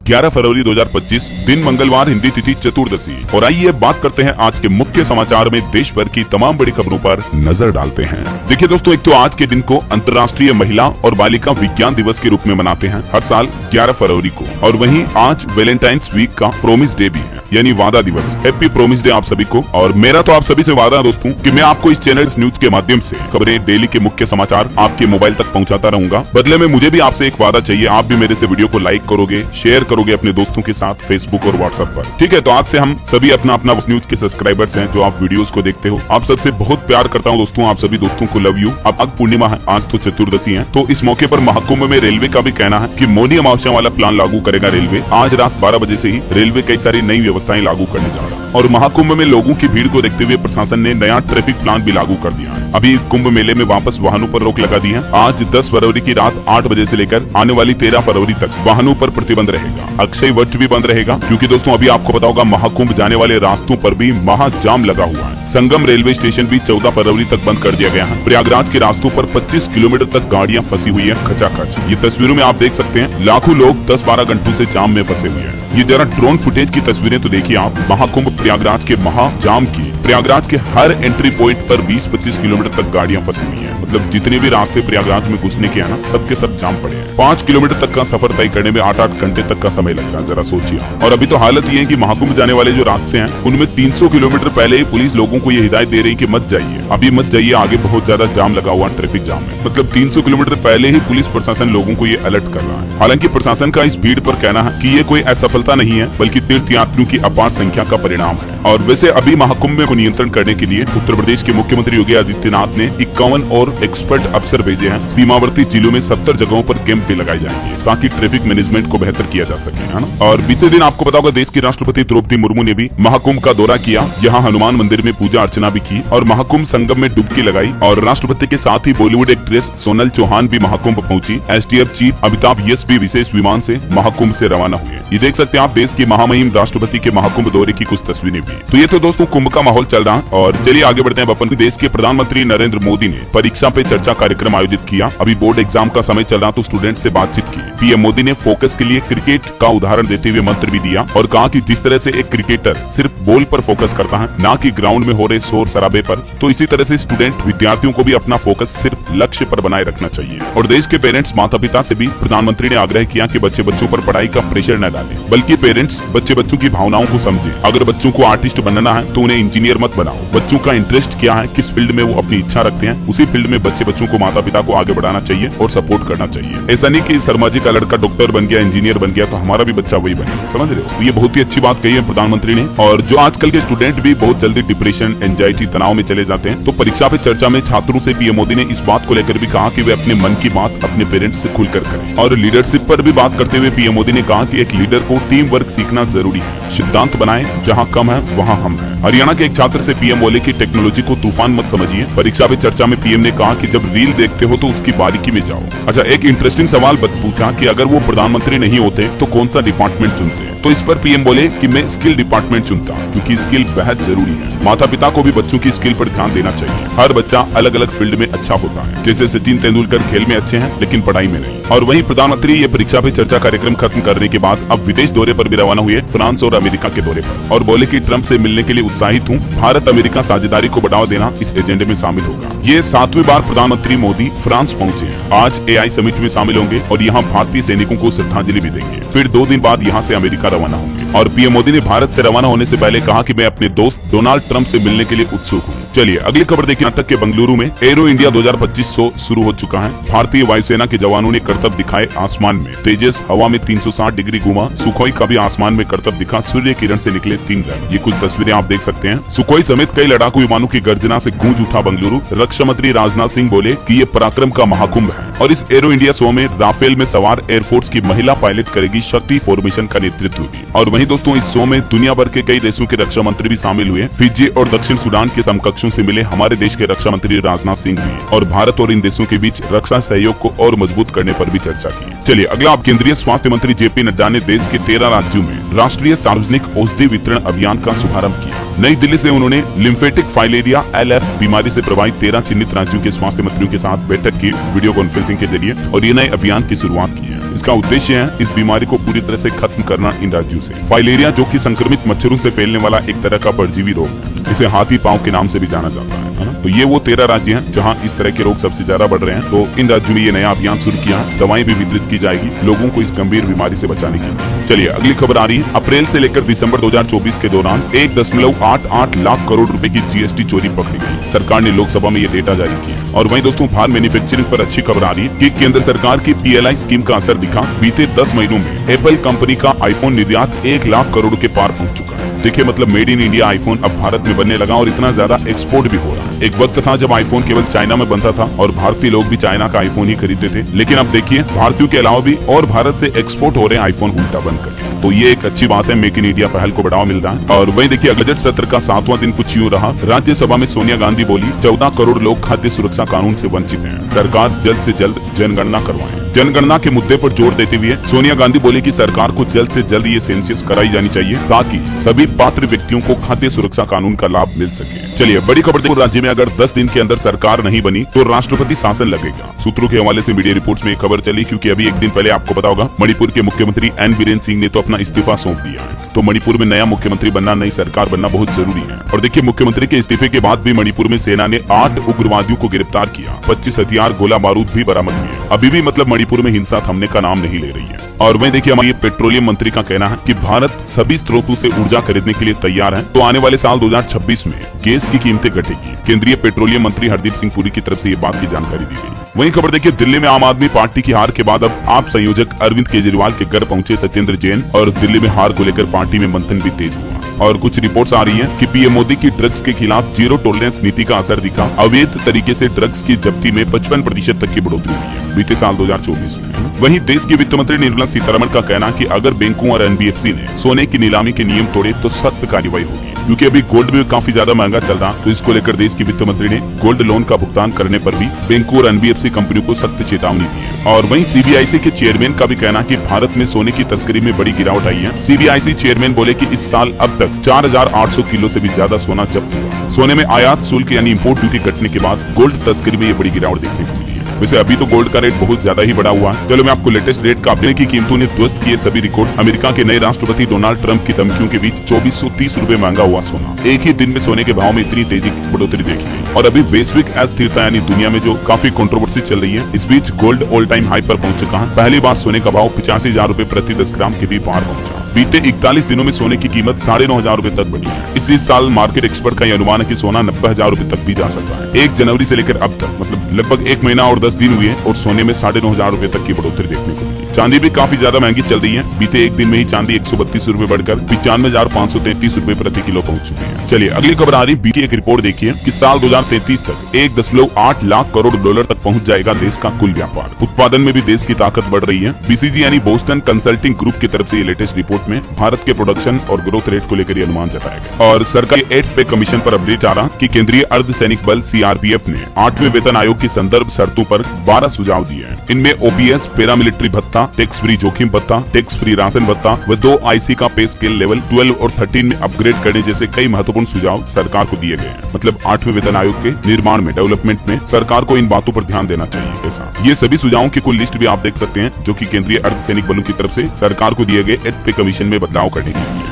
11 फरवरी 2025 दिन मंगलवार, हिंदी तिथि चतुर्दशी। और आइए बात करते हैं आज के मुख्य समाचार में देश भर की तमाम बड़ी खबरों पर नजर डालते हैं। देखिए दोस्तों, एक तो आज के दिन को अंतर्राष्ट्रीय महिला और बालिका विज्ञान दिवस के रूप में मनाते हैं हर साल 11 फरवरी को। और वहीं आज वैलेंटाइंस वीक का प्रोमिस डे भी है, यानी वादा दिवस। हैप्पी प्रोमिस डे आप सभी को। और मेरा तो आप सभी से वादा है दोस्तों कि मैं आपको इस चैनल न्यूज के माध्यम से खबरें, डेली के मुख्य समाचार आपके मोबाइल तक पहुंचाता रहूंगा। बदले में मुझे भी आपसे एक वादा चाहिए, आप भी मेरे से वीडियो को लाइक करोगे, शेयर करोगे अपने दोस्तों के साथ फेसबुक और व्हाट्सएप पर। ठीक है, तो आज से हम सभी अपना अपना न्यूज के सब्सक्राइबर्स हैं जो आप वीडियोस को देखते हो। आप सबसे बहुत प्यार करता हूं दोस्तों, आप सभी दोस्तों को लव यू। अब पूर्णिमा है, आज तो चतुर्दशी है, तो इस मौके पर महाकुंभ में रेलवे का भी कहना है कि मौनी अमावस्या वाला प्लान लागू करेगा रेलवे। आज रात 12 बजे से ही रेलवे कई सारी नई व्यवस्थाएं लागू करने जा रहा है। और महाकुंभ में लोगों की भीड़ को देखते हुए प्रशासन ने नया ट्रैफिक प्लान भी लागू कर दिया है। अभी कुंभ मेले में वापस वाहनों पर रोक लगा दी है। आज 10 फरवरी की रात 8 बजे से लेकर आने वाली 13 फरवरी तक वाहनों पर प्रतिबंध रहेगा। अक्षय वट भी बंद रहेगा, क्योंकि दोस्तों अभी आपको पता होगा महाकुंभ जाने वाले रास्तों पर भी महाजाम लगा हुआ है। संगम रेलवे स्टेशन भी 14 फरवरी तक बंद कर दिया गया है। प्रयागराज के रास्तों पर 25 किलोमीटर तक गाड़ियां फंसी हुई है खचाखच। ये तस्वीरों में आप देख सकते हैं, लाखों लोग 10-12 घंटों से जाम में फंसे हुए हैं। ये जरा ड्रोन फुटेज की तस्वीरें तो देखिए आप, महाकुंभ प्रयागराज के महाजाम की। प्रयागराज के हर एंट्री पॉइंट पर 20-25 किलोमीटर तक गाड़ियां फंसी हुई हैं। मतलब जितने भी रास्ते प्रयागराज में घुसने के हैं ना, सबके सब जाम पड़े हैं। 5 किलोमीटर तक का सफर तय करने में 8-8 घंटे तक का समय लगेगा, जरा सोचिए। और अभी तो हालत ये है कि महाकुंभ जाने वाले जो रास्ते हैं उनमें 300 किलोमीटर पहले ही पुलिस लोगों को ये हिदायत दे रही है कि मत जाइए, अभी मत जाइए, आगे बहुत ज्यादा जाम लगा हुआ ट्रैफिक जाम है। मतलब 300 किलोमीटर पहले ही पुलिस प्रशासन लोगों को ये अलर्ट कर रहा है। हालांकि प्रशासन का इस भीड़ पर कहना है कि ये कोई असफलता नहीं है, बल्कि तीर्थ यात्रियों की अपार संख्या का परिणाम है। और वैसे अभी महाकुंभ में नियंत्रण करने के लिए उत्तर प्रदेश के मुख्यमंत्री योगी आदित्यनाथ ने 51 और एक्सपर्ट अफसर भेजे हैं। सीमावर्ती जिलों में 70 जगहों पर कैंप भी लगाए जाएंगे ताकि ट्रैफिक मैनेजमेंट को बेहतर किया जा सके, है ना। और बीते दिन आपको पता होगा देश की राष्ट्रपति द्रौपदी मुर्मू ने भी महाकुंभ का दौरा किया। यहाँ हनुमान मंदिर में पूजा अर्चना भी की और महाकुंभ संगम में डुबकी लगाई। और राष्ट्रपति के साथ ही बॉलीवुड एक्ट्रेस सोनल चौहान भी महाकुंभ पहुंची। एसटीएफ चीफ अमिताभ यश भी विशेष विमान से महाकुंभ से रवाना हुए। ये देख सकते हैं आप देश के महामहिम राष्ट्रपति के महाकुंभ दौरे की कुछ तस्वीरें भी। तो ये तो दोस्तों कुंभ का माहौल चल रहा है। और चलिए आगे बढ़ते हैं। अपन देश के प्रधानमंत्री नरेंद्र मोदी ने परीक्षा पे चर्चा कार्यक्रम आयोजित किया। अभी बोर्ड एग्जाम का समय चल रहा तो स्टूडेंट से बातचीत की। पीएम मोदी ने फोकस के लिए क्रिकेट का उदाहरण देते हुए मंत्र भी दिया और कहा कि जिस तरह से एक क्रिकेटर सिर्फ बॉल पर फोकस करता है, ना कि ग्राउंड में हो रहे शोर शराबे पर, तो इसी तरह से स्टूडेंट विद्यार्थियों को भी अपना फोकस सिर्फ लक्ष्य पर बनाए रखना चाहिए। और देश के पेरेंट्स माता पिता से भी प्रधानमंत्री ने आग्रह किया कि बच्चों पर पढ़ाई का प्रेशर न डालें, बल्कि पेरेंट्स बच्चों की भावनाओं को समझे। अगर बच्चों को आर्टिस्ट बनना है तो उन्हें इंजीनियर मत बनाओ। बच्चों का इंटरेस्ट क्या है, किस फील्ड में वो अपनी इच्छा रखते हैं, उसी फील्ड में बच्चों को माता पिता को आगे बढ़ाना चाहिए और सपोर्ट करना चाहिए। ऐसा नहीं कि शर्मा जी का लड़का डॉक्टर बन गया, इंजीनियर बन गया, तो हमारा भी बच्चा वही बने। समझ रहे हो? ये बहुत ही अच्छी बात कही है प्रधानमंत्री ने। और जो आजकल के स्टूडेंट भी बहुत जल्दी डिप्रेशन, एंजाइटी, तनाव में चले जाते हैं, तो परीक्षा पे चर्चा में छात्रों से पीएम मोदी ने इस बात को लेकर भी कहा कि वे अपने मन की बात अपने पेरेंट्स से खुलकर करें। और लीडरशिप पर भी बात करते हुए पीएम मोदी ने कहा कि एक लीडर को टीम वर्क सीखना जरूरी है। सिद्धांत बनाए, जहाँ कम है वहाँ हम हैं। हरियाणा के एक छात्र से पीएम बोले कि टेक्नोलॉजी को तूफान मत समझिए। परीक्षा पे चर्चा में पीएम ने कहा कि जब रील देखते हो तो उसकी बारीकी में जाओ। अच्छा, एक इंटरेस्टिंग सवाल पूछा कि अगर वो प्रधानमंत्री नहीं होते तो कौन सा डिपार्टमेंट चुनते? तो इस पर पीएम बोले कि मैं स्किल डिपार्टमेंट चुनता, क्योंकि स्किल बेहद जरूरी है। माता पिता को भी बच्चों की स्किल पर ध्यान देना चाहिए। हर बच्चा अलग अलग फील्ड में अच्छा होता है। जैसे सचिन तेंदुलकर खेल में अच्छे हैं लेकिन पढ़ाई में नहीं। और वहीं प्रधानमंत्री ये परीक्षा पे चर्चा कार्यक्रम खत्म करने के बाद अब विदेश दौरे पर भी रवाना हुए, फ्रांस और अमेरिका के दौरे पर। और बोले कि ट्रंप से मिलने के लिए उत्साहित हूँ। भारत अमेरिका साझेदारी को बढ़ावा देना इस एजेंडे में शामिल होगा। ये 7वीं बार प्रधानमंत्री मोदी फ्रांस पहुंचे हैं। आज AI समिट में शामिल होंगे और यहाँ भारतीय सैनिकों को श्रद्धांजलि भी देंगे। फिर 2 दिन बाद यहाँ से अमेरिका रवाना होंगे। और पीएम मोदी ने भारत से रवाना होने से पहले कहा कि मैं अपने दोस्त डोनाल्ड ट्रंप से मिलने के लिए उत्सुक हूँ। चलिए अगली खबर देखिए। कर्नाटक के बंगलुरु में एरो इंडिया 2025 शो शुरू हो चुका है। भारतीय वायुसेना के जवानों ने करतब दिखाए आसमान में। तेजस हवा में 360 डिग्री घूमा। सुखोई का भी आसमान में करतब दिखा। सूर्य किरण से निकले 3 रन। ये कुछ तस्वीरें आप देख सकते हैं। सुखोई समेत कई लड़ाकू विमानों की गर्जना से गूंज उठा बंगलुरु। रक्षा मंत्री राजनाथ सिंह बोले कि ये पराक्रम का महाकुंभ है। और इस एरो इंडिया शो में राफेल में सवार एयरफोर्स की महिला पायलट करेगी शक्ति फॉर्मेशन का नेतृत्व भी। और वहीं दोस्तों इस शो में दुनिया भर के कई देशों के रक्षा मंत्री भी शामिल हुए। फिजी और दक्षिण सूडान के समकक्षों से मिले हमारे देश के रक्षा मंत्री राजनाथ सिंह भी। और भारत और इन देशों के बीच रक्षा सहयोग को और मजबूत करने पर भी चर्चा की। चलिए अगला। आप केंद्रीय स्वास्थ्य मंत्री जेपी नड्डा ने देश के 13 राज्यों में राष्ट्रीय सार्वजनिक औषधि वितरण अभियान का शुभारंभ किया। नई दिल्ली से उन्होंने लिम्फेटिक फाइलेरिया LF बीमारी से प्रभावित 13 चिन्हित राज्यों के स्वास्थ्य मंत्रियों के साथ बैठक की वीडियो कॉन्फ्रेंसिंग के जरिए और ये नए अभियान की शुरुआत की है। इसका उद्देश्य है इस बीमारी को पूरी तरह से खत्म करना इन राज्यों से। फाइलेरिया जो कि संक्रमित मच्छरों से फैलने वाला एक तरह का परजीवी रोग है, इसे हाथी पांव के नाम से भी जाना जाता है ना। तो ये वो 13 राज्य हैं जहां इस तरह के रोग सबसे ज्यादा बढ़ रहे हैं। तो इन राज्यों में ये नया अभियान शुरू किया है, दवाएं भी वितरित की जाएगी लोगों को इस गंभीर बीमारी से बचाने के लिए। चलिए अगली खबर आ रही है। अप्रैल से लेकर दिसंबर 2024 के दौरान 1.88 लाख करोड़ रुपए की जीएसटी चोरी पकड़ी गई। सरकार ने लोकसभा में ये डेटा जारी किया। और वहीं दोस्तों भार मैन्युफैक्चरिंग पर अच्छी खबर आ रही है कि केंद्र सरकार की PLI स्कीम का असर दिखा। बीते 10 महीनों में एप्पल कंपनी का आईफोन निर्यात 1 लाख करोड़ के पार पहुंच चुका है। देखिए मतलब मेड इन इंडिया आईफोन अब भारत में बनने लगा और इतना ज्यादा एक्सपोर्ट भी हो रहा है। एक वक्त था जब आईफोन केवल चाइना में बनता था और भारतीय लोग भी चाइना का आईफोन ही खरीदते थे, लेकिन अब देखिए भारतीयों के अलावा भी और भारत से एक्सपोर्ट हो रहे हैं आईफोन उल्टा बनकर। तो ये एक अच्छी बात है, मेक इन इंडिया पहल को बढ़ावा मिल रहा है। और वहीं देखिए बजट सत्र का 7वां दिन कुछ यूं रहा। राज्यसभा में सोनिया गांधी बोली 14 करोड़ लोग खाद्य सुरक्षा कानून से वंचित हैं, सरकार जल्द से जल्द जनगणना करवाए। जनगणना के मुद्दे पर जोर देते हुए सोनिया गांधी बोली कि सरकार को जल्द से जल्द ये सेंसस कराई जानी चाहिए ताकि सभी पात्र व्यक्तियों को खाद्य सुरक्षा कानून का लाभ मिल सके। चलिए बड़ी खबर देखो, राज्य में अगर 10 दिन के अंदर सरकार नहीं बनी तो राष्ट्रपति शासन लगेगा। सूत्रों के हवाले से मीडिया रिपोर्ट्स में एक खबर चली, क्योंकि अभी एक दिन पहले आपको पता होगा मणिपुर के मुख्यमंत्री एन बीरेन सिंह ने तो अपना इस्तीफा सौंप दिया है। तो मणिपुर में नया मुख्यमंत्री बनना, नई सरकार बनना बहुत जरूरी है। और देखिए मुख्यमंत्री के इस्तीफे के बाद भी मणिपुर में सेना ने 8 उग्रवादियों को गिरफ्तार किया, 25 हथियार गोला बारूद भी बरामद हुए। अभी भी मतलब मणिपुर में हिंसा थमने का नाम नहीं ले रही है। और वहीं देखिए हमारे पेट्रोलियम मंत्री का कहना है कि भारत सभी स्रोतों से ऊर्जा खरीदने के लिए तैयार है, तो आने वाले साल 2026 में गैस की कीमतें घटेगी। केंद्रीय पेट्रोलियम मंत्री हरदीप सिंह पुरी की तरफ से ये बात की जानकारी दी गई। वहीं खबर देखिए दिल्ली में आम आदमी पार्टी की हार के बाद अब आप संयोजक अरविंद केजरीवाल के घर पहुंचे सत्येंद्र जैन, और दिल्ली में हार को लेकर पार्टी में मंथन भी तेज हुआ। और कुछ रिपोर्ट्स आ रही हैं कि पीएम मोदी की ड्रग्स के खिलाफ जीरो टॉलरेंस नीति का असर दिखा। अवैध तरीके से ड्रग्स की जब्ती में 55% तक की बढ़ोतरी हुई है बीते साल 2024 में। वहीं देश की वित्त मंत्री निर्मला सीतारमण का कहना कि अगर बैंकों और एनबीएफसी ने सोने की नीलामी के नियम तोड़े तो सख्त कार्रवाई होगी, क्योंकि अभी गोल्ड में काफी ज्यादा महंगा चल रहा। तो इसको लेकर देश की वित्त मंत्री ने गोल्ड लोन का भुगतान करने पर भी बैंकों और एनबीएफसी कंपनियों को सख्त चेतावनी दी है। और वहीं सीबीआईसी के चेयरमैन का भी कहना कि भारत में सोने की तस्करी में बड़ी गिरावट आई है। सीबीआईसी चेयरमैन बोले कि इस साल अब तक 4800 किलो से भी ज्यादा सोना जब्त हुआ। सोने में आयात शुल्क यानी इम्पोर्ट ड्यूटी कटने के बाद गोल्ड तस्करी में ये बड़ी गिरावट देखने को मिली है। वैसे अभी तो गोल्ड का रेट बहुत ज्यादा ही बढ़ा हुआ है। चलो मैं आपको लेटेस्ट रेट का अपने की कीमतों ने ध्वस्त किए सभी रिकॉर्ड। अमेरिका के नए राष्ट्रपति डोनाल्ड ट्रंप की धमकियों के बीच 2430 रुपए महंगा हुआ सोना। एक ही दिन में सोने के भाव में इतनी तेजी की बढ़ोतरी देखी गई। और अभी वैश्विक अस्थिरता यानी दुनिया में जो काफी कंट्रोवर्सी चल रही है, इस बीच गोल्ड ऑल टाइम हाई पर पहुंच चुका है। पहली बार सोने का भाव 85,000 रुपए प्रति 10 ग्राम के भी पार पहुंचा। बीते 41 दिनों में सोने की कीमत 9,500 रुपए तक बढ़ी है। इसी साल मार्केट एक्सपर्ट का यह अनुमान है कि सोना 90,000 रुपए तक भी जा सकता है। 1 जनवरी से लेकर अब तक मतलब लगभग 1 महीना और 10 दिन हुए और सोने में 9,500 रुपए तक की बढ़ोतरी देखने को मिली। चांदी भी काफी ज्यादा महंगी चल रही है। बीते एक दिन में ही चांदी 132 रुपए बढ़कर 95,533 रुपए प्रति किलो पहुंच चुकी है। चलिए अगली खबर आ रही। बीती एक रिपोर्ट देखिए कि साल 2033 तक 1.8 लाख करोड़ डॉलर तक पहुंच जाएगा देश का कुल व्यापार। उत्पादन में भी देश की ताकत बढ़ रही है। बीसीजी यानी बोस्टन कंसल्टिंग ग्रुप की तरफ से ये लेटेस्ट रिपोर्ट में भारत के प्रोडक्शन और ग्रोथ रेट को लेकर अनुमान जताया गया। और सरकारी 8th पे कमीशन पर अपडेट आ रहा कि केंद्रीय अर्धसैनिक बल सीआरपीएफ ने 8वें वेतन आयोग की संदर्भ शर्तों पर 12 सुझाव दिए हैं। इनमें ओपीएस, पैरामिलिट्री भत्ता, टैक्स फ्री जोखिम भत्ता, टैक्स फ्री राशन भत्ता व 2 आईसी का पे स्केल लेवल 12 और 13 में अपग्रेड करने जैसे कई महत्वपूर्ण सुझाव सरकार को दिए गए हैं। मतलब 8वें वेतन आयोग के निर्माण में, डेवलपमेंट में सरकार को इन बातों पर ध्यान देना चाहिए। ऐसा ये सभी सुझावों की कुल लिस्ट भी आप देख सकते हैं, जो कि केंद्रीय अर्धसैनिक बलों की तरफ से सरकार को दिए गए 8th पे कमीशन में बदलाव करने के लिए।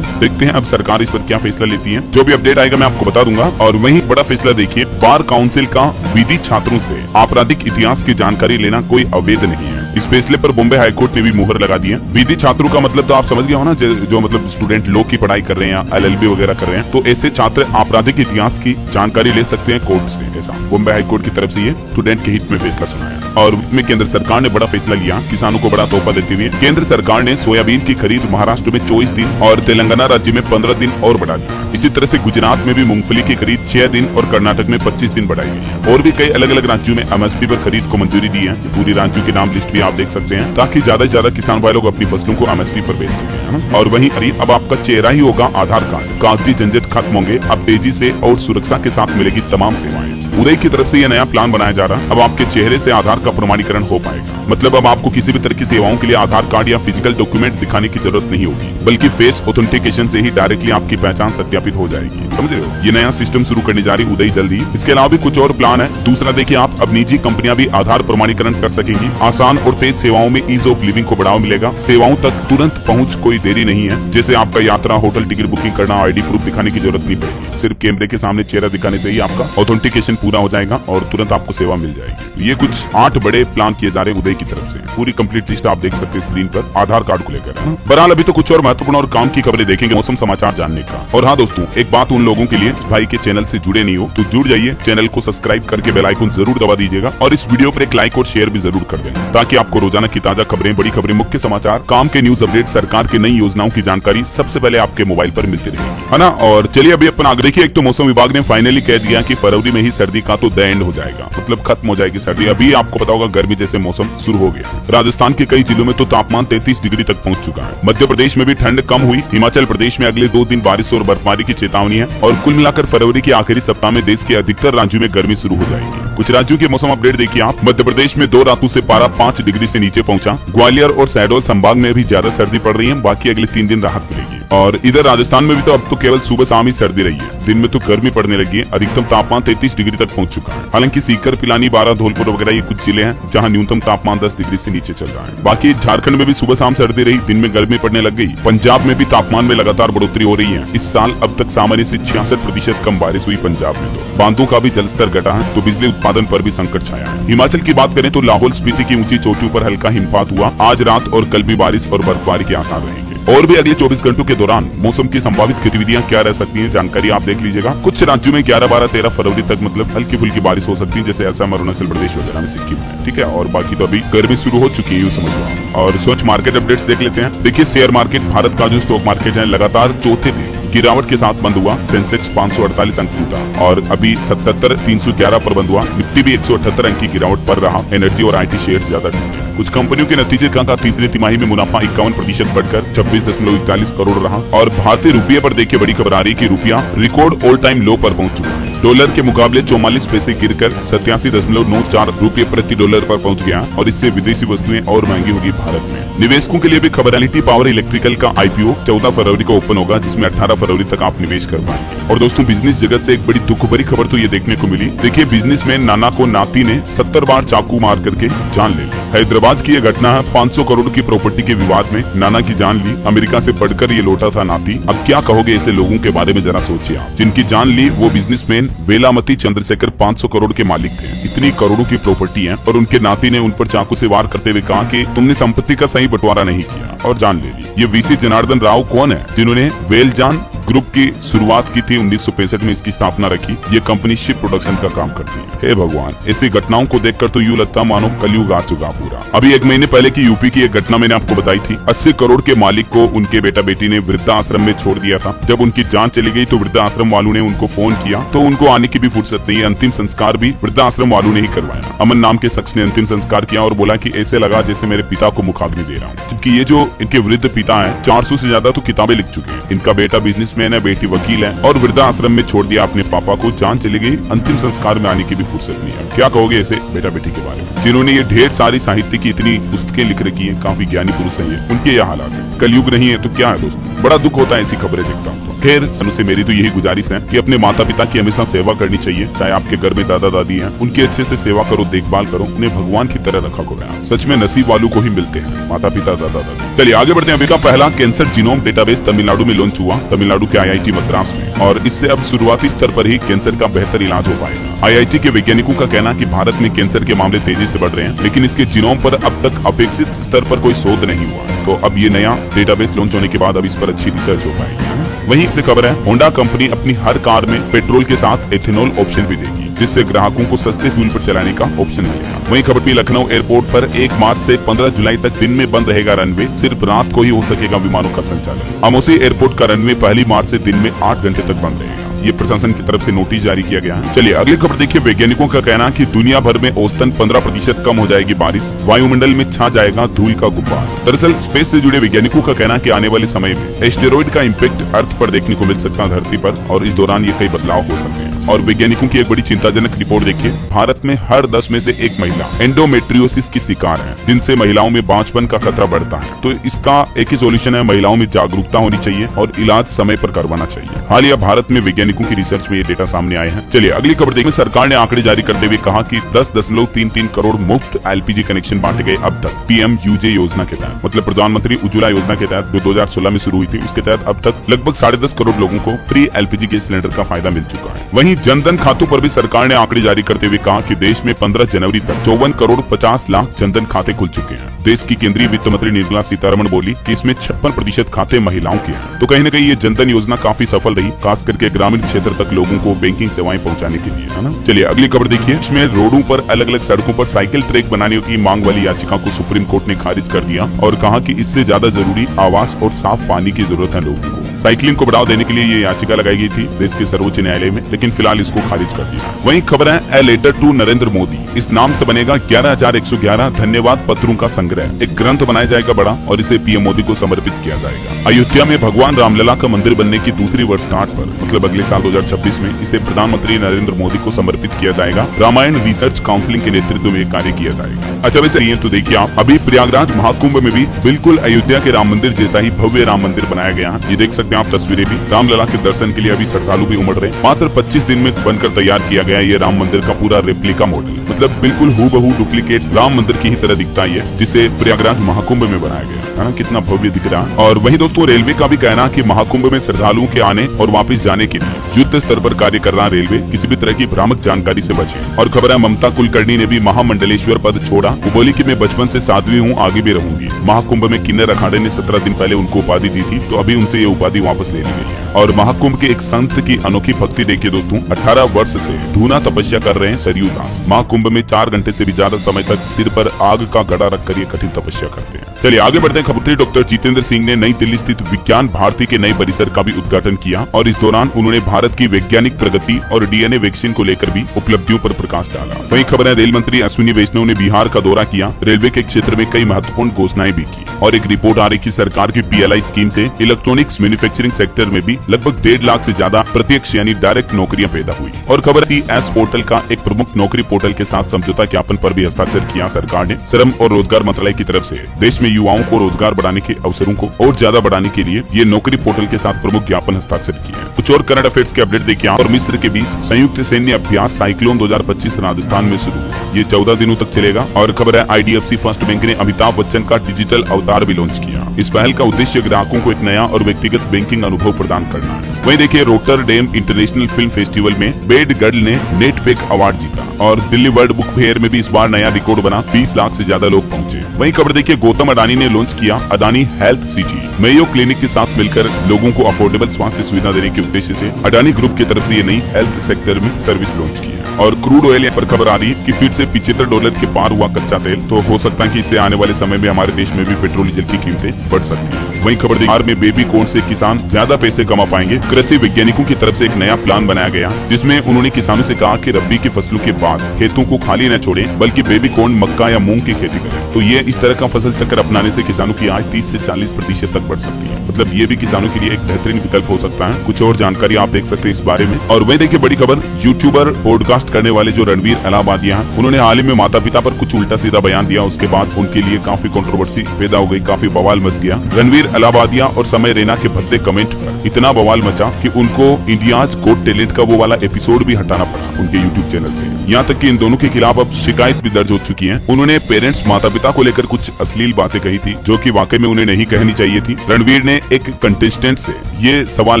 देखते हैं अब सरकार इस पर क्या फैसला लेती है। जो भी अपडेट आएगा मैं आपको बता दूंगा। और वहीं बड़ा फैसला देखिए, बार काउंसिल का विधि छात्रों से आपराधिक इतिहास की जानकारी लेना कोई अवैध नहीं है। इस फैसले पर बॉम्बे हाईकोर्ट ने भी मुहर लगा दी है। विधि छात्रों का मतलब तो आप समझ गए हो ना, जो मतलब स्टूडेंट लॉ की पढ़ाई कर रहे हैं या एलएलबी वगैरह कर रहे हैं, तो ऐसे छात्र आपराधिक इतिहास की जानकारी ले सकते हैं कोर्ट से। ऐसा बॉम्बे हाईकोर्ट की तरफ से ये स्टूडेंट के हित में फैसला सुनाया। और में केंद्र सरकार ने बड़ा फैसला लिया, किसानों को बड़ा तोहफा देते हुए केंद्र सरकार ने सोयाबीन की खरीद महाराष्ट्र में 24 दिन और तेलंगाना राज्य में 15 दिन और बढ़ा दिया। इसी तरह से गुजरात में भी मूंगफली की खरीद 6 दिन और कर्नाटक में 25 दिन बढ़ाई गई है। और भी कई अलग अलग राज्यों में एमएसपी पर खरीद को मंजूरी दी है। पूरी राज्यों के नाम लिस्ट भी आप देख सकते हैं, ताकि ज्यादा से ज्यादा किसान भाई लोग अपनी फसलों को एमएसपी पर बेच सकें। और वहीं अब आपका चेहरा ही होगा आधार कार्ड। कागजी झंझट खत्म होंगे, अब तेजी से और सुरक्षा के साथ मिलेगी तमाम सेवाएं। उदय की तरफ से यह नया प्लान बनाया जा रहा है। अब आपके चेहरे से आधार का प्रमाणीकरण हो पाएगा। मतलब अब आपको किसी भी तरह की सेवाओं के लिए आधार कार्ड या फिजिकल डॉक्यूमेंट दिखाने की जरूरत नहीं होगी। बल्कि फेस ऑथेंटिकेशन से ही डायरेक्टली आपकी पहचान सत्यापित हो जाएगी। समझ रहे हो? ये नया सिस्टम शुरू करने जा रही उदय जल्दी। इसके अलावा भी कुछ और प्लान है। दूसरा देखिए, आप अब निजी कंपनियां भी आधार प्रमाणीकरण कर सकेंगी। आसान और तेज सेवाओं में ईज ऑफ लिविंग को बढ़ावा मिलेगा। सेवाओं तक तुरंत पहुंच, कोई देरी नहीं है। जैसे आपका यात्रा, होटल टिकट बुकिंग करना, आईडी प्रूफ दिखाने की जरूरत नहीं पड़ेगी। सिर्फ कैमरे के सामने चेहरा दिखाने से ही आपका ऑथेंटिकेशन पूरा हो जाएगा और तुरंत आपको सेवा मिल जाएगी। ये कुछ 8 बड़े प्लान किए जा रहे उदय की तरफ से। पूरी कंप्लीट लिस्ट आप देख सकते हैं स्क्रीन पर आधार कार्ड को लेकर। बहरहाल अभी तो कुछ और महत्वपूर्ण और काम की खबरें देखेंगे मौसम समाचार जानने का। और हाँ दोस्तों, एक बात उन लोगों के लिए भाई के चैनल से जुड़े नहीं हो तो जुड़ जाइए, चैनल को सब्सक्राइब करके बेल आइकन जरूर दबा दीजिएगा और इस वीडियो पर एक लाइक और शेयर भी जरूर कर देना, ताकि आपको रोजाना की ताजा खबरें, बड़ी खबरें, मुख्य समाचार, काम के न्यूज अपडेट, सरकार की नई योजनाओं की जानकारी सबसे पहले आपके मोबाइल पर मिलती रहेगी, है ना। और चलिए अभी अपन आगे देखिए, एक तो मौसम विभाग ने फाइनली कह दिया कि फरवरी में ही सर्दी का तो द एंड हो जाएगा, मतलब खत्म हो जाएगी सर्दी। अभी आपको पता होगा गर्मी जैसे मौसम शुरू हो गया। राजस्थान के कई जिलों में तो तापमान 33 डिग्री तक पहुंच चुका है। मध्य प्रदेश में भी ठंड कम हुई। हिमाचल प्रदेश में अगले 2 दिन बारिश और बर्फबारी की चेतावनी है। और कुल मिलाकर फरवरी के आखिरी सप्ताह में देश के अधिकतर राज्यों में गर्मी शुरू हो जाएगी। कुछ राज्यों के मौसम अपडेट देखिए आप। मध्य प्रदेश में 2 रातों से पारा 5 डिग्री से नीचे पहुंचा। ग्वालियर और शहडोल संभाग में भी ज्यादा सर्दी पड़ रही है। बाकी अगले 3 दिन राहत मिलेगी। और इधर राजस्थान में भी तो अब तो केवल सुबह शाम ही सर्दी रही है। दिन में तो गर्मी पड़ने लगी है। अधिकतम तापमान 33 डिग्री तक पहुंच चुका है। हालांकि सीकर, पिलानी, बारां, धौलपुर वगैरह ये कुछ जिले हैं जहां न्यूनतम तापमान 10 डिग्री से नीचे चल रहा है। बाकी झारखंड में भी सुबह शाम सर्दी रही, दिन में गर्मी पड़ने लग गई। पंजाब में भी तापमान में लगातार बढ़ोतरी हो रही है। इस साल अब तक सामान्य से 66% कम बारिश हुई पंजाब में। तो बांधों का भी जलस्तर घटा है, तो बिजली उत्पादन पर भी संकट छाया है। हिमाचल की बात करें तो लाहौल स्पीति की ऊंची चोटियों पर हल्का हिमपात हुआ। आज रात और कल भी बारिश और बर्फबारी के आसार रहेंगे। और भी अगले 24 घंटों के दौरान मौसम की संभावित गतिविधियां क्या रह सकती हैं, जानकारी आप देख लीजिएगा। कुछ राज्यों में 11, 12, 13 फरवरी तक मतलब हल्की फुल्की बारिश हो सकती है, जैसे असम, अरुणाचल प्रदेश वगैरह में, सिक्किम में, ठीक है। और बाकी तो अभी गर्मी शुरू हो चुकी है, यूं समझ लो। और स्विच मार्केट अपडेट्स देख लेते हैं। देखिए, शेयर मार्केट, भारत का जो स्टॉक मार्केट है, लगातार चौथे दिन गिरावट के साथ बंद हुआ। सेंसेक्स 548 अंक टूटा और अभी 77,311 पर बंद हुआ। निफ्टी भी 178 अंक की गिरावट पर रहा। एनर्जी और IT शेयर ज्यादा टिके। कुछ कंपनियों के नतीजे का तीसरी तिमाही में मुनाफा 51% बढ़कर 26.41 करोड़ रहा। और भारतीय रुपये पर देखिए बड़ी खबर आ रही कि रुपया रिकॉर्ड ऑल टाइम लो पर पहुंच चुका है। डॉलर के मुकाबले 44 पैसे गिरकर 87.94 रुपये प्रति डॉलर पर पहुंच गया। और इससे विदेशी वस्तुएं और महंगी होगी भारत में। निवेशकों के लिए भी खबर, एलिटी पावर इलेक्ट्रिकल का IPO 14 फरवरी को ओपन होगा, जिसमें 18 फरवरी तक आप निवेश कर पाएंगे। और दोस्तों, बिजनेस जगत से एक बड़ी दुख भरी खबर तो ये देखने को मिली। देखिए, बिजनेसमैन नाना को नाती ने 70 बार चाकू मार करके जान ले ली। हैदराबाद की यह घटना है। 500 करोड़ की प्रॉपर्टी के विवाद में नाना की जान ली। अमेरिका से पढ़कर ये लौटा था नाती। अब क्या कहोगे ऐसे लोगों के बारे में, जरा सोचिए आप। जिनकी जान ली वो बिजनेसमैन वेलामती चंद्रशेखर 500 करोड़ के मालिक थे। इतनी करोड़ों की प्रॉपर्टी है और उनके नाती ने उन पर चाकू से वार करते हुए कहा कि तुमने संपत्ति का सही बंटवारा नहीं किया और जान ले ली। ये VC जनार्दन राव कौन है, जिन्होंने वेलजान ग्रुप की शुरुआत की थी। 1965 में इसकी स्थापना रखी। ये कंपनी शिप प्रोडक्शन का काम करती है। हे भगवान, ऐसी घटनाओं को देखकर तो यूं लगता मानो कलयुग आ चुका पूरा। अभी 1 महीने पहले की यूपी की एक घटना मैंने आपको बताई थी। 80 करोड़ के मालिक को उनके बेटा बेटी ने वृद्धाश्रम में छोड़ दिया था। जब उनकी जान चली गई तो वृद्धाश्रम वालों ने उनको फोन किया तो उनको आने की भी फुर्सत नहीं है। अंतिम संस्कार भी वृद्धाश्रम वालों ने ही करवाया। अमन नाम के शख्स ने अंतिम संस्कार किया और बोला कि ऐसे लगा जैसे मेरे पिता को मुखाग्नि दे रहा हूँ। जबकि ये जो इनके वृद्ध पिता है, 400 से ज्यादा तो किताबें लिख चुके हैं। इनका बेटा बिजनेसमैन है, बेटी वकील है और वृद्धाश्रम में छोड़ दिया अपने पापा को। जान चली गई, अंतिम संस्कार में आने की भी फुर्सत नहीं है। क्या कहोगे ऐसे बेटा बेटी के बारे में, जिन्होंने ये ढेर सारी साहित्य की इतनी पुस्तकें लिख रखी है, काफी ज्ञानी पुरुष है ये, उनके यह हालात है। कलयुग नहीं है तो क्या है दोस्तों, बड़ा दुख होता है ऐसी खबरें देखता हूँ। खैर, से मेरी तो यही गुजारिश है कि अपने माता पिता की हमेशा सेवा करनी चाहिए। चाहे आपके घर में दादा दादी हैं, उनकी अच्छे से सेवा करो, देखभाल करो, उन्हें भगवान की तरह रखा करो। सच में नसीब वालों को ही मिलते हैं माता पिता, दादा दादी। चलिए आगे बढ़ते हैं। अभी का पहला कैंसर जीनोम डेटाबेस तमिलनाडु में लॉन्च हुआ, तमिलनाडु के IIT मद्रास में। और इससे अब शुरुआती स्तर पर ही कैंसर का बेहतर इलाज हो पाएगा। IIT के वैज्ञानिकों का कहना है कि भारत में कैंसर के मामले तेजी से बढ़ रहे हैं, लेकिन इसके जीनोम पर अब तक अपेक्षित स्तर पर कोई शोध नहीं हुआ। तो अब ये नया डेटाबेस लॉन्च होने के बाद अब इस पर अच्छी रिसर्च हो पाएगी। वहीं से खबर है, होंडा कंपनी अपनी हर कार में पेट्रोल के साथ एथेनॉल ऑप्शन भी देगी, जिससे ग्राहकों को सस्ते फ्यूल पर चलाने का ऑप्शन मिलेगा। वहीं खबर भी, लखनऊ एयरपोर्ट पर 1 मार्च से 15 जुलाई तक दिन में बंद रहेगा रनवे। सिर्फ रात को ही हो सकेगा विमानों का संचालन। अमोसी एयरपोर्ट का रनवे 1 मार्च से दिन में 8 घंटे तक बंद रहेगा। ये प्रशासन की तरफ से नोटिस जारी किया गया है। चलिए अगली खबर देखिए। वैज्ञानिकों का कहना है कि दुनिया भर में औसतन 15% कम हो जाएगी बारिश। वायुमंडल में छा जाएगा धूल का गुब्बार। दरअसल स्पेस से जुड़े वैज्ञानिकों का कहना है कि आने वाले समय में एस्टेरॉइड का इम्पैक्ट अर्थ पर देखने को मिल सकता है, धरती पर, और इस दौरान ये कई बदलाव हो सकते हैं। और वैज्ञानिकों की एक बड़ी चिंताजनक रिपोर्ट देखिए, भारत में हर 10 में से एक महिला एंडोमेट्रियोसिस की शिकार है, जिनसे महिलाओं में बांझपन का खतरा बढ़ता है। तो इसका एक ही सोल्यूशन है, महिलाओं में जागरूकता होनी चाहिए और इलाज समय पर करवाना चाहिए। हालिया भारत में वैज्ञानिकों की रिसर्च में ये डेटा सामने आए हैं। चलिए अगली खबर देखिए, सरकार ने आंकड़े जारी करते हुए कहा कि 10.33 करोड़ मुफ्त एलपीजी कनेक्शन बांटे गए अब तक पीएमयूजे योजना के तहत, मतलब प्रधानमंत्री उज्ज्वला योजना के तहत जो 2016 में शुरू हुई थी, उसके तहत अब तक लगभग 10.5 करोड़ लोगों को फ्री एलपीजी गैस सिलेंडर का फायदा मिल चुका है। वहीं जनधन खातों पर भी सरकार ने आंकड़े जारी करते हुए कहा कि देश में 15 जनवरी तक 54 करोड़ 50 लाख जनधन खाते खुल चुके हैं। देश की केंद्रीय वित्त मंत्री निर्मला सीतारमण बोली कि इसमें 56% खाते महिलाओं के हैं। तो कहीं न कहीं ये जनधन योजना काफी सफल रही, खास करके ग्रामीण क्षेत्र तक लोगों को बैंकिंग सेवाएं पहुंचाने के लिए, है ना। चलिए अगली खबर देखिए, इसमें रोडों पर अलग अलग सड़कों पर साइकिल ट्रैक बनाने की मांग वाली याचिका को सुप्रीम कोर्ट ने खारिज कर दिया और कहा कि इससे ज्यादा जरूरी आवास और साफ पानी की जरूरत है लोगों को। साइकिलिंग को बढ़ावा देने के लिए ये याचिका लगाई गई थी देश के सर्वोच्च न्यायालय में, लेकिन फिलहाल इसको खारिज कर दिया। वहीं खबर है a letter to Narendra Modi, इस नाम से बनेगा 11,111 धन्यवाद पत्रों का संग्रह। एक ग्रंथ बनाया जाएगा बड़ा और इसे पीएम मोदी को समर्पित किया जाएगा। अयोध्या में भगवान रामलला का मंदिर बनने की दूसरी वर्षगांठ पर, मतलब अगले साल 2026 में इसे प्रधानमंत्री नरेंद्र मोदी को समर्पित किया जाएगा। रामायण रिसर्च काउंसिलिंग के नेतृत्व में कार्य किया जाएगा। अच्छा वैसे ये तो देखिए आप, अभी प्रयागराज महाकुंभ में भी बिल्कुल अयोध्या के राम मंदिर जैसा ही भव्य राम मंदिर बनाया गया। ये देख सकते हैं आप तस्वीरें भी। रामलला के दर्शन के लिए अभी श्रद्धालु भी उमड़ रहे हैं। मात्र 25 दिन में बनकर तैयार किया गया ये राम मंदिर का पूरा रेप्लिका मॉडल, मतलब बिल्कुल हूबहू डुप्लीकेट राम मंदिर की ही तरह दिखता है, जिसे प्रयागराज महाकुंभ में बनाया गया है ना। कितना भव्य दिख रहा है। और वहीं दोस्तों रेलवे का भी कहना कि महाकुंभ में श्रद्धालुओं के आने और वापस जाने के लिए युद्ध स्तर पर कार्य कर रहा रेलवे, किसी भी तरह की भ्रामक जानकारी से बचे। और खबर है ममता कुलकर्णी ने भी महामंडलेश्वर पद छोड़ा। वो बोली कि मैं बचपन से साध्वी हूँ, आगे भी रहूंगी। महाकुंभ में किन्नर अखाड़े ने 17 दिन पहले उनको उपाधि दी थी, तो अभी उनसे ये उपाधि वापस ले ली गई है। और महाकुंभ के एक संत की अनोखी भक्ति देखिए दोस्तों, 18 वर्ष से धूना तपस्या कर रहे हैं सरयू दास। महाकुंभ में 4 घंटे से भी ज्यादा समय तक सिर पर आग का गड़ा रखकर ये कठिन तपस्या करते हैं। चलिए आगे बढ़ते हैं। खबरदार डॉक्टर जितेंद्र सिंह ने नई दिल्ली स्थित विज्ञान भारती के नए परिसर का भी उद्घाटन किया और इस दौरान उन्होंने भारत की वैज्ञानिक प्रगति और डीएनए वैक्सीन को लेकर भी उपलब्धियों पर प्रकाश डाला। वहीं खबर है रेल मंत्री अश्विनी वैष्णव ने बिहार का दौरा किया। रेलवे के क्षेत्र में कई महत्वपूर्ण घोषणाएं भी की और एक रिपोर्ट आ रही कि सरकार की पीएलआई स्कीम से इलेक्ट्रॉनिक्स मैन्युफैक्चरिंग सेक्टर में भी लगभग 1.5 लाख से ज्यादा प्रत्यक्ष यानी डायरेक्ट नौकरियां पैदा हुई। और खबर सीएस पोर्टल का एक प्रमुख नौकरी पोर्टल के साथ समझौता ज्ञापन पर भी हस्ताक्षर किया सरकार ने। श्रम और रोजगार मंत्रालय की तरफ से देश में युवाओं को रोजगार बढ़ाने के अवसरों को और ज्यादा बढ़ाने के लिए ये नौकरी पोर्टल के साथ प्रमुख ज्ञापन हस्ताक्षर किए हैं। कुछ और करंट अफेयर्स के अपडेट देखिए। और मिस्र के बीच संयुक्त सैन्य अभ्यास साइक्लोन 2025 राजस्थान में शुरू, ये 14 दिनों तक चलेगा। और खबर है आईडीएफसी फर्स्ट बैंक ने अमिताभ बच्चन का डिजिटल अवतार भी लॉन्च किया। इस पहल का उद्देश्य ग्राहकों को एक नया और व्यक्तिगत बैंकिंग अनुभव प्रदान करना है। वहीं देखिए रोटरडेम इंटरनेशनल फिल्म फेस्टिवल में बेड गर्ल ने नेटपेक अवार्ड जीता और दिल्ली वर्ल्ड बुक फेयर में भी इस बार नया रिकॉर्ड बना, 20 लाख से ज्यादा लोग पहुंचे। वहीं खबर देखिए गौतम अडानी ने लॉन्च किया Adani health city. Mayo clinic के साथ मिलकर लोगों को अफोर्डेबल स्वास्थ्य सुविधा देने के उद्देश्य से अडानी ग्रुप की तरफ से ये नई हेल्थ सेक्टर में सर्विस लॉन्च की है। और क्रूड ऑयल पर खबर आ रही है कि फिर से $75 के पार हुआ कच्चा तेल, तो हो सकता है कि इससे आने वाले समय में हमारे देश में भी पेट्रोल डीजल की कीमतें बढ़ सकती है। वहीं खबर बिहार में बेबी कॉर्न से किसान ज्यादा पैसे कमा पाएंगे। कृषि वैज्ञानिकों की तरफ से एक नया प्लान बनाया गया, जिसमें उन्होंने किसानों से कहा कि रबी की फसलों के बाद खेतों को खाली न छोड़ें, बल्कि बेबी कॉर्न, मक्का या मूंग की खेती करें। तो ये इस तरह का फसल चक्र अपनाने से किसानों की आय 30 से 40% तक बढ़ सकती है। मतलब ये भी किसानों के लिए एक बेहतरीन विकल्प हो सकता है। कुछ और जानकारी आप देख सकते हैं इस बारे में। और वही देखिए बड़ी खबर, यूट्यूबर पॉडकास्ट करने वाले जो रणवीर अलाहाबादिया, उन्होंने हाल ही में माता पिता पर कुछ उल्टा सीधा बयान दिया। उसके बाद उनके लिए काफी कंट्रोवर्सी पैदा हो गई, काफी बवाल मच गया। रणवीर अलाहाबादिया और समय रैना के भद्दे कमेंट पर इतना बवाल मचा कि उनको इंडियाज गॉट टैलेंट का वो वाला एपिसोड भी हटाना पड़ा उनके यूट्यूब चैनल से। यहाँ तक कि इन दोनों के खिलाफ अब शिकायत भी दर्ज हो चुकी है। उन्होंने पेरेंट्स माता पिता को लेकर कुछ अश्लील बातें कही थी, जो कि वाकई में उन्हें नहीं कहनी चाहिए थी। रणवीर ने एक कंटेस्टेंट से ये सवाल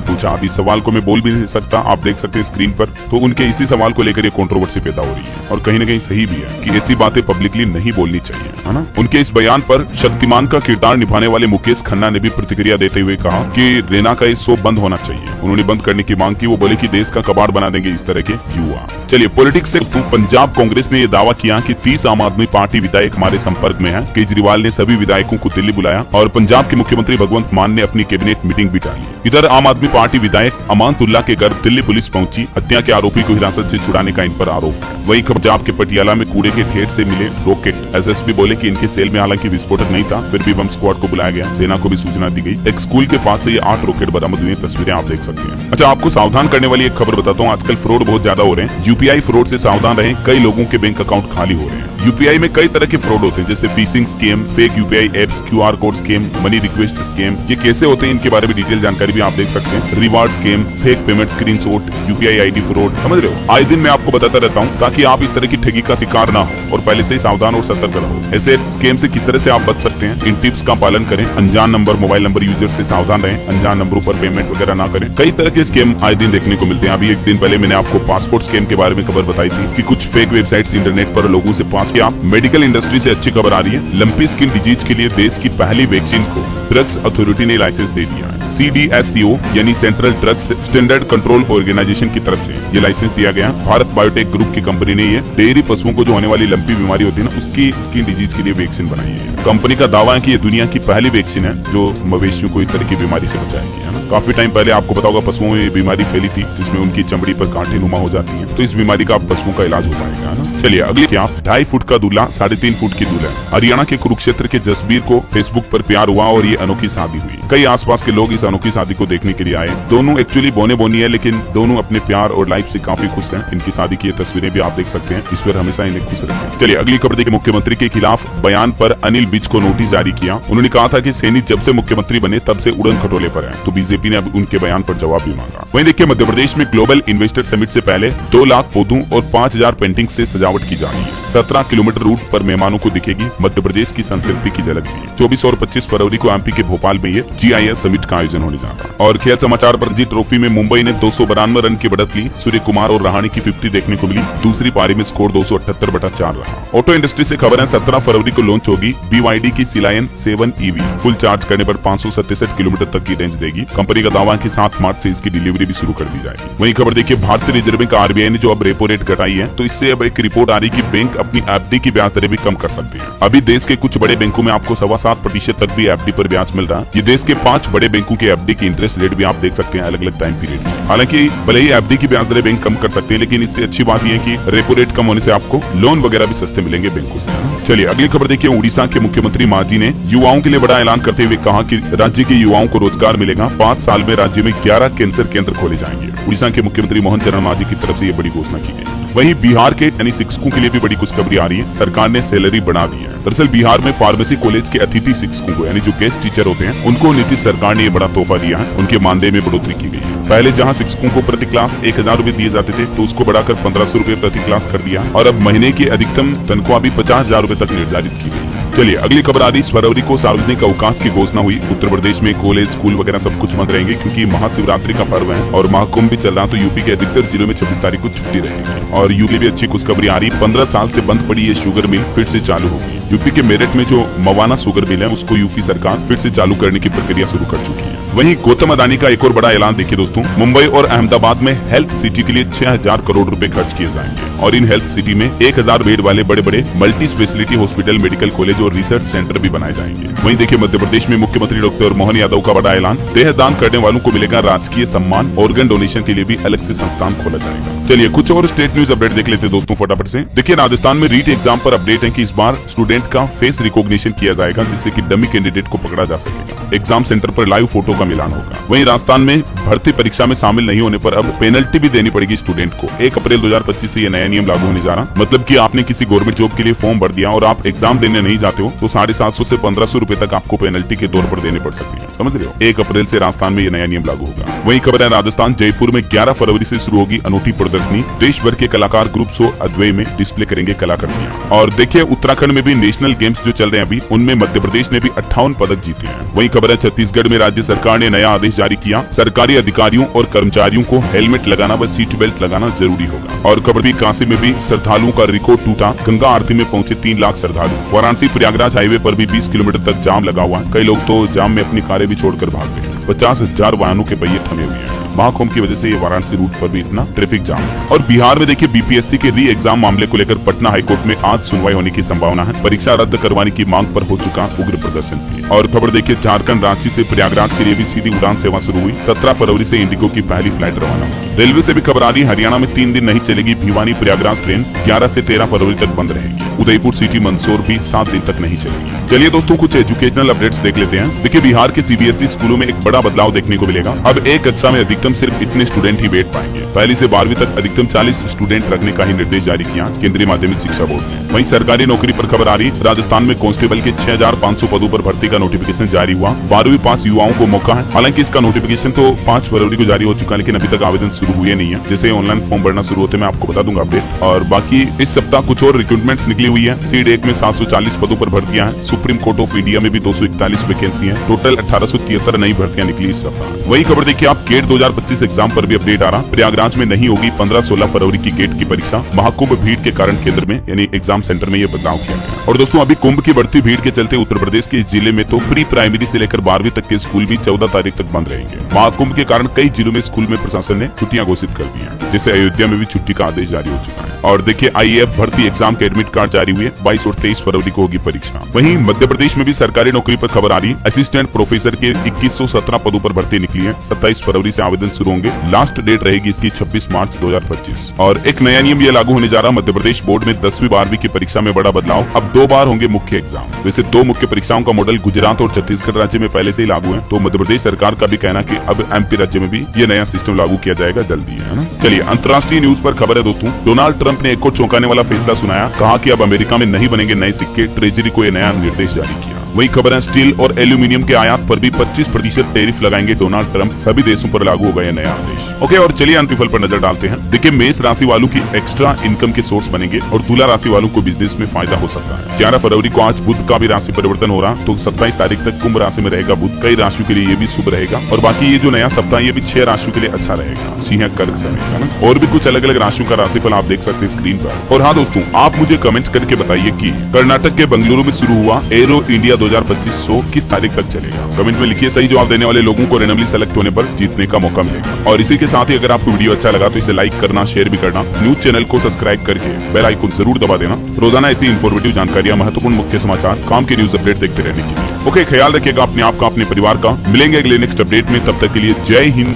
पूछा, अभी सवाल को मैं बोल भी नहीं सकता, आप देख सकते हैं स्क्रीन पर। तो उनके इसी सवाल को लेकर ये कंट्रोवर्सी पैदा हो रही है और कहीं न कहीं सही भी है कि ऐसी बातें पब्लिकली नहीं बोलनी चाहिए, है ना। उनके इस बयान पर शक्तिमान का किरदार निभाने वाले मुकेश खन्ना ने भी प्रतिक्रिया देते हुए कहा कि रैना का इस शो बंद होना चाहिए। उन्होंने बंद करने की मांग की। वो बोले कि देश का कबाड़ बना देंगे इस तरह के युवा। चलिए पॉलिटिक्स से पंजाब कांग्रेस ने यह दावा किया कि 30 आम आदमी पार्टी विधायक हमारे संपर्क में है। केजरीवाल ने सभी विधायकों को दिल्ली बुलाया और पंजाब के मुख्यमंत्री भगवंत मान ने अपनी कैबिनेट मीटिंग भी डाली। इधर आम आदमी पार्टी विधायक अमानतुल्ला के घर दिल्ली पुलिस पहुंची। हत्या के आरोपी को हिरासत से छुड़ाने का का इन पर आरोप है। वहीं पंजाब के पटियाला में कूड़े के ढेर से मिले रॉकेट। एसएसपी बोले कि इनके सेल में हालांकि विस्फोटक नहीं था, फिर भी बम स्क्वाड को बुलाया गया, सेना को भी सूचना दी गई। एक स्कूल के पास से ये 8 रॉकेट बरामद हुए, तस्वीरें आप देख सकते हैं। अच्छा, आपको सावधान करने वाली एक खबर बताता हूँ। आजकल फ्रॉड बहुत ज्यादा हो रहे हैं। यूपीआई फ्रॉड से सावधान रहें, कई लोगों के बैंक अकाउंट खाली हो रहे हैं। यूपीआई में कई तरह के फ्रॉड होते हैं, जैसे fishing scam, fake UPI apps, QR code scam, money request scam. ये कैसे होते हैं इनके बारे में डिटेल जानकारी भी आप देख सकते हैं। Reward scam, fake payment screenshot, UPI ID fraud, समझ रहे हो। आए दिन मैं आपको बताता रहता हूँ ताकि आप इस तरह की ठगी का शिकार ना हो और पहले से ही सावधान और सतर्क रहो। ऐसे स्कैम से किस तरह से आप बच सकते हैं, इन टिप्स का पालन करें। अनजान नंबर, मोबाइल नंबर यूजर से सावधान रहें, अनजान नंबरों पर पेमेंट वगैरह ना करें। कई तरह के स्कैम आए दिन देखने को मिलते हैं। अभी एक दिन पहले मैंने आपको पासपोर्ट स्कैम के बारे में खबर बताई थी कि कुछ फेक वेबसाइट्स इंटरनेट पर लोगों से पास किया। मेडिकल इंडस्ट्री से अच्छी खबर आ रही है। लंपी स्किन डिजीज के लिए देश की पहली वैक्सीन को ड्रग्स अथॉरिटी ने लाइसेंस दे दिया है। CDSCO यानी central drugs standard control organisation की तरफ से ये लाइसेंस दिया गया। भारत बायोटेक ग्रुप की कंपनी ने ये डेयरी पशुओं को जो होने वाली लंपी बीमारी होती है ना, उसकी स्किन डिजीज के लिए वैक्सीन बनाई है। कंपनी का दावा है कि ये दुनिया की पहली वैक्सीन है जो मवेशियों को इस तरह की बीमारी से बचाएगी, है ना। काफी टाइम पहले आपको पता होगा पशुओं में ये बीमारी फैली थी, जिसमें उनकी चमड़ी पर कांटे नुमा हो जाती है। तो इस बीमारी का पशुओं का इलाज हो पाएगा, है ना। चलिए अगली क्या, 2.5 फुट का दूल्हा 3.5 फुट की दुल्हन। हरियाणा के कुरुक्षेत्र के जसबीर को फेसबुक पर प्यार हुआ और ये अनोखी शादी हुई। कई आसपास के लोग इस अनोखी शादी को देखने के लिए आए। दोनों एक्चुअली बोने बोनी है, लेकिन दोनों अपने प्यार और लाइफ से काफी खुश हैं। इनकी शादी की तस्वीरें भी आप देख सकते हैं। ईश्वर हमेशा इन्हें खुश रखे। चलिए अगली खबर देखिए, मुख्यमंत्री के खिलाफ बयान पर अनिल विज को नोटिस जारी किया। उन्होंने कहा था कि सैनी जब से मुख्यमंत्री बने तब से उड़न खटोले पर है, तो बीजेपी ने अब उनके बयान पर जवाब भी मांगा। वहीं देखिए, मध्य प्रदेश में ग्लोबल इन्वेस्टर समिट से पहले 2 लाख पौधों और 5,000 पेंटिंग से सजावट की जा रही है। 17 किलोमीटर रूट पर मेहमानों को दिखेगी मध्य प्रदेश की संस्कृति की झलक भी। 24 और 25 फरवरी को एमपी के भोपाल में ये GIS समिट का आयोजन होने जा रहा है। और खेल समाचार पर रणजी ट्रॉफी में मुंबई ने 292 रन की बढ़त ली। सूर्य कुमार और रहाणे की 50 देखने को मिली। दूसरी पारी में स्कोर 278/4 रहा। ऑटो इंडस्ट्री से खबर है, 17 फरवरी को लॉन्च होगी BYD की सिलायन 7 EV। फुल चार्ज करने पर 567 किलोमीटर तक की रेंज देगी। कंपनी का दावा है कि 7 मार्च से इसकी डिलीवरी भी शुरू कर दी जाएगी। वही खबर देखिए, भारतीय रिजर्व बैंक RBI ने जो अब रेपो रेट घटाई है, तो इससे अब एक रिपोर्ट आ रही है कि बैंक अपनी FD की ब्याज दरें भी कम कर सकते हैं। अभी देश के कुछ बड़े बैंकों में आपको 7.25% तक भी FD पर ब्याज मिल रहा है। ये देश के 5 बड़े बैंकों के FD की इंटरेस्ट रेट भी आप देख सकते हैं अलग अलग टाइम पीरियड में। हालांकि भले ही FD की ब्याज दरें बैंक कम कर सकते हैं, लेकिन इससे अच्छी बात यह है कि रेपो रेट कम होने से आपको लोन वगैरह भी सस्ते मिलेंगे बैंकों से। चलिए अगली खबर देखिए, उड़ीसा के मुख्यमंत्री मांझी ने युवाओं के लिए बड़ा ऐलान करते हुए कहा कि राज्य के युवाओं को रोजगार मिलेगा। 5 साल में राज्य में 11 कैंसर केंद्र खोले जाएंगे। उड़ीसा के मुख्यमंत्री मोहन चरण मांझी की तरफ से ये बड़ी घोषणा की गई। वहीं बिहार के यानी शिक्षकों के लिए भी बड़ी खुशखबरी आ रही है। सरकार ने सैलरी बढ़ा दी है। दरअसल बिहार में फार्मेसी कॉलेज के अतिथि शिक्षकों को यानी जो गेस्ट टीचर होते हैं, उनको नीतीश सरकार ने ये बड़ा तोहफा दिया है। उनके मानदेय में बढ़ोतरी की गई है। पहले जहां शिक्षकों को प्रति क्लास 1,000 रुपए दिए जाते थे, तो उसको बढ़ाकर 1,500 रुपए प्रति क्लास कर दिया और अब महीने की अधिकतम तनख्वाह भी 50,000 रुपए तक निर्धारित की गई। चलिए अगली खबर आ रही, फरवरी को सार्वजनिक अवकाश की घोषणा हुई। उत्तर प्रदेश में कॉलेज स्कूल वगैरह सब कुछ बंद रहेंगे क्योंकि महाशिवरात्रि का पर्व है और महाकुंभ भी चल रहा, तो यूपी के अधिकतर जिलों में 26 तारीख को छुट्टी रहेगी। और यूपी भी अच्छी खुशखबरी आ रही, 15 साल से बंद पड़ी ये शुगर मिल फिर से चालू होगी। यूपी के मेरठ में जो मवाना शुगर मिल है, उसको यूपी सरकार फिर से चालू करने की प्रक्रिया शुरू कर चुकी है। वहीं गौतम अदानी का एक और बड़ा ऐलान देखिए दोस्तों, मुंबई और अहमदाबाद में हेल्थ सिटी के लिए 6,000 करोड़ रुपए खर्च किए जाएंगे और इन हेल्थ सिटी में 1,000 बेड वाले बड़े बड़े multi speciality hospital, medical college और रिसर्च सेंटर भी बनाए जाएंगे। वहीं देखिए, मध्य प्रदेश में मुख्यमंत्री डॉक्टर मोहन यादव का बड़ा ऐलान, देह दान करने वालों को मिलेगा राजकीय सम्मान। ऑर्गन डोनेशन के लिए भी अलग से संस्थान खोला जाएगा। चलिए कुछ और स्टेट न्यूज अपडेट देख लेते हैं दोस्तों फटाफट से। देखिए, राजस्थान में रीट एग्जाम पर अपडेट है कि इस बार स्टूडेंट का फेस रिकॉग्निशन किया जाएगा, जिससे कि डमी कैंडिडेट को पकड़ा जा सकेगा। एग्जाम सेंटर पर लाइव फोटो का मिलान होगा। वहीं राजस्थान में भर्ती परीक्षा में शामिल नहीं होने पर अब पेनल्टी भी देनी पड़ेगी स्टूडेंट को। 1 अप्रैल 2025 से ये नया नियम लागू होने जा रहा। मतलब कि आपने किसी गवर्नमेंट जॉब के लिए फॉर्म भर दिया और आप एग्जाम देने नहीं जाते हो, तो 750 से 1,500 रुपए तक आपको पेनल्टी के तौर पर देने पड़ सकती है। समझ रहे हो? 1 अप्रैल से राजस्थान में ये नया नियम लागू होगा। वही खबर है, राजस्थान जयपुर में 11 फरवरी से शुरू होगी अनूठी प्रदर्शनी। देश भर के कलाकार ग्रुप शो अद्वैय में डिस्प्ले करेंगे कलाकृतियां। और देखिए, उत्तराखंड में भी नेशनल गेम्स जो चल रहे हैं अभी, उनमें मध्य प्रदेश ने भी 58 पदक जीते हैं। वही खबर है, छत्तीसगढ़ में राज्य सरकार ने नया आदेश जारी किया। सरकारी अधिकारियों और कर्मचारियों को हेलमेट लगाना व सीट बेल्ट लगाना जरूरी होगा। और खबर भी, काशी में भी श्रद्धालुओं का रिकॉर्ड टूटा। गंगा आरती में पहुंचे 3 लाख श्रद्धालु। वाराणसी प्रयागराज हाईवे पर भी 20 किलोमीटर तक जाम लगा हुआ। कई लोग तो जाम में अपनी कारें भी छोड़कर भाग गए। 50,000 वाहनों के पहिए थमे हुए हैं। महाकुंभ की वजह से ये वाराणसी रूट पर भी इतना ट्रैफिक जाम है। और बिहार में देखिए बीपीएससी के री एग्जाम मामले को लेकर पटना हाईकोर्ट में आज सुनवाई होने की संभावना है। परीक्षा रद्द करवाने की मांग पर हो चुका उग्र प्रदर्शन भी। और खबर देखिए झारखंड रांची से प्रयागराज के लिए भी सीधी उड़ान सेवा शुरू हुई। 17 फरवरी से इंडिगो की पहली फ्लाइट रवाना हुई। रेलवे से भी खबर आ रही, हरियाणा में 3 दिन नहीं चलेगी भिवानी प्रयागराज ट्रेन, 11 से 13 फरवरी तक बंद रहेगी। उदयपुर सिटी मंदसौर भी 7 दिन तक नहीं चलेगी। चलिए दोस्तों कुछ एजुकेशनल अपडेट्स देख लेते हैं। देखिए बिहार के सीबीएसई स्कूलों में एक बड़ा बदलाव देखने को मिलेगा। अब एक कक्षा में अधिकतम सिर्फ इतने स्टूडेंट ही बैठ पाएंगे। पहली से 12वीं तक अधिकतम 40 स्टूडेंट रखने का ही निर्देश जारी किया केंद्रीय माध्यमिक शिक्षा बोर्ड ने। वहीं सरकारी नौकरी पर खबर आ रही, राजस्थान में कांस्टेबल के 6500 पदों पर भर्ती का नोटिफिकेशन जारी हुआ। 12वीं पास युवाओं को मौका है। हालांकि इसका नोटिफिकेशन तो 5 फरवरी को जारी हो चुका है, लेकिन अभी तक आवेदन शुरू हुए नहीं है। जैसे ऑनलाइन फॉर्म भरना शुरू होते मैं आपको बता दूंगा अपडेट। और बाकी इस सप्ताह कुछ और रिक्रूटमेंट्स निकली हुई है। सीड 1 में 740 पदों पर भर्तियां हैं। सुप्रीम कोर्ट ऑफ इंडिया में भी 241 वैकेंसी है। टोटल 1873 नई भर्तियां निकली इस सप्ताह। वही खबर देखिए आप गेट 2025 एग्जाम पर भी अपडेट आ रहा। प्रयागराज में नहीं होगी 15-16 फरवरी की गेट की परीक्षा। महाकुंभ भीड़ के कारण केंद्र में यानी एग्जाम सेंटर में ये बदलाव किया गया। और दोस्तों अभी कुंभ की बढ़ती भीड़ के चलते उत्तर प्रदेश के इस जिले में तो प्री प्राइमरी से लेकर 12वीं तक के स्कूल भी 14 तारीख तक बंद रहेंगे। महाकुंभ के कारण कई जिलों में स्कूल में प्रशासन ने छुट्टियां घोषित कर दी हैं। जैसे अयोध्या में भी छुट्टी का आदेश जारी हो चुका है। और देखिए आईएएफ भर्ती एग्जाम के एडमिट कार्ड जारी हुए। 22 और 23 फरवरी को होगी परीक्षा। वहीं मध्य प्रदेश में भी सरकारी नौकरी पर खबर आ रही, असिस्टेंट प्रोफेसर के 2117 पदों पर भर्ती निकली है। 27 फरवरी से आवेदन शुरू होंगे। लास्ट डेट रहेगी इसकी 26 मार्च 2025। और एक नया नियम ये लागू होने जा रहा। मध्य प्रदेश बोर्ड में 10वीं 12वीं की परीक्षा में बड़ा बदलाव। अब 2 बार होंगे मुख्य एग्जाम। वैसे 2 मुख्य परीक्षाओं का मॉडल गुजरात और छत्तीसगढ़ राज्य में पहले से ही लागू है। तो मध्य प्रदेश सरकार का भी कहना कि अब एमपी राज्य में भी ये नया सिस्टम लागू किया जाएगा जल्दी, है ना। चलिए अंतर्राष्ट्रीय न्यूज पर खबर है दोस्तों। डोनाल्ड ट्रंप ने एक और चौंकाने वाला फैसला सुनाया। कहा कि अब अमेरिका में नहीं बनेंगे नए सिक्के। ट्रेजरी को ये नया निर्देश जारी किया। वही खबर है स्टील और एल्यूमिनियम के आयात पर भी 25% टैरिफ लगाएंगे डोनाल्ड ट्रंप। सभी देशों पर लागू होगा यह नया आदेश। ओके और चलिए अंतिम फल पर नजर डालते हैं। देखिए मेष राशि वालों की एक्स्ट्रा इनकम के सोर्स बनेंगे और तुला राशि वालों को बिजनेस में फायदा हो सकता है। 11 फरवरी को आज बुध का भी राशि परिवर्तन हो रहा, तो 27 तारीख तक कुंभ राशि में रहेगा बुध। कई राशियों के लिए ये भी शुभ रहेगा। और बाकी ये जो नया सप्ताह ये भी 6 राशियों के लिए अच्छा रहेगा। सिंह कर्क समय है ना। और भी कुछ अलग अलग राशियों का राशिफल आप देख सकते हैं स्क्रीन पर। और हाँ दोस्तों आप मुझे कमेंट करके बताइए कि कर्नाटक के बेंगलुरु में शुरू हुआ एरो इंडिया 2025 शो किस तारीख तक चलेगा। कमेंट में लिखिए। सही जवाब देने वाले लोगों को रैंडमली सेलेक्ट होने पर जीतने का मौका मिलेगा। और इसी के साथ ही अगर आपको वीडियो अच्छा लगा तो इसे लाइक करना, शेयर भी करना, न्यूज चैनल को सब्सक्राइब करके बेल आइकन जरूर दबा देना। रोजाना ऐसी इंफॉर्मेटिव जानकारियां, महत्वपूर्ण मुख्य समाचार, काम की न्यूज अपडेट देखते रहने के लिए। ओके ख्याल रखिएगा अपने आप का, अपने परिवार का। मिलेंगे अगले नेक्स्ट अपडेट में, तब तक के लिए जय हिंद।